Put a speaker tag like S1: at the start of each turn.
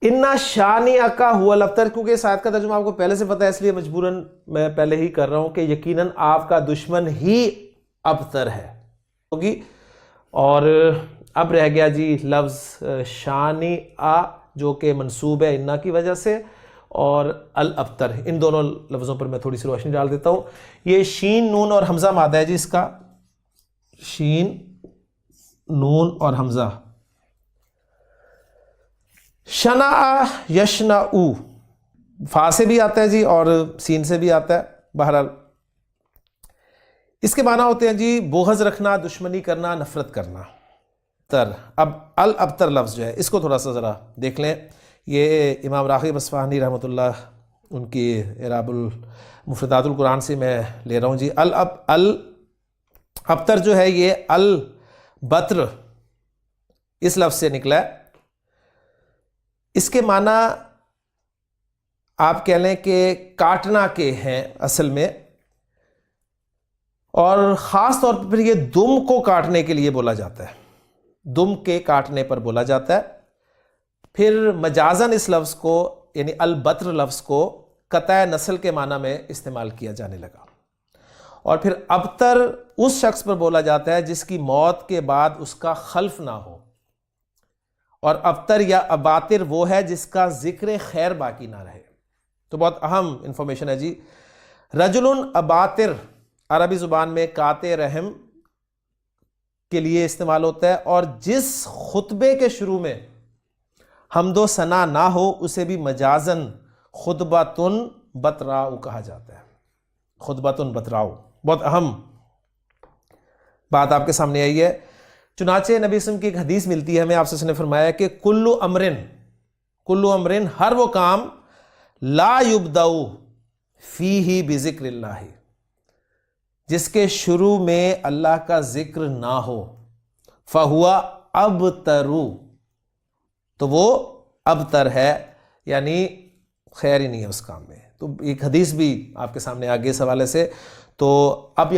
S1: इन्ना शानी अका हुआ अब्तर, क्योंकि इस आयत का तर्जुमा आपको पहले से पता है इसलिए मजबूरन मैं पहले ही कर रहा हूं कि यकीनन आपका दुश्मन ही अबतर है होगी। और अब रह गया जी लफ्ज़ शानी आ, जो कि मंसूब है इन्ना की वजह से, और अल अब्तर, इन दोनों लफ्ज़ों पर मैं थोड़ी सी रोशनी डाल देता हूं। ये शीन नून और हमज़ा मादा है जी इसका, शीन नून और हमज़ा। शना यशना उ, फा से भी आता है जी और सीन से भी आता है। बहरहाल इसके माना होते हैं जी बोहज रखना, दुश्मनी करना, नफरत करना। तर अब अल अब्तर लफ्ज़ जो है इसको थोड़ा सा ज़रा देख लें। ये इमाम राग़िब अस्फ़हानी रहमतुल्लाह उनकी इराबुल मुफ़रदातुल कुरान से मैं ले रहा हूँ जी। अल अब्तर जो है ये अल बत्र इस लफ्ज़ से निकला है। इसके माना आप कह लें कि काटना के हैं असल में, और ख़ास तौर पर ये दुम को काटने के लिए बोला जाता है, दुम के काटने पर बोला जाता है। फिर मजाजन इस लफ्ज़ को यानी अल बत्र लफ्ज़ को कतई नस्ल के माना में इस्तेमाल किया जाने लगा। और फिर अबतर उस शख्स पर बोला जाता है जिसकी मौत के बाद उसका खल्फ ना हो, और अबतर या अबातिर वो है जिसका जिक्र खैर बाकी ना रहे। तो बहुत अहम इंफॉर्मेशन है जी। रजुलुन अबातिर अरबी ज़ुबान में काते रहम के लिए इस्तेमाल होता है, और जिस खुतबे के शुरू में हमदो सना ना हो उसे भी मजाजन खुतबतुन बतराउ कहा जाता है। खुतबतुन बतराउ, बहुत अहम बात आपके सामने आई है। चुनाचे नबी सल्लल्लाहु अलैहि वसल्लम की एक हदीस मिलती है हमें, आपसे उसने फरमाया कि कुल्लु अमरिन हर वो काम ला युबदाउ फीही बिज़िक्रिल्लाह, जिसके शुरू में अल्लाह का जिक्र ना हो, फहुआ अबतरू, तो वो अबतर है, यानी खैर ही नहीं है उस काम में। तो एक हदीस भी आपके सामने आगे इस हवाले से। तो अब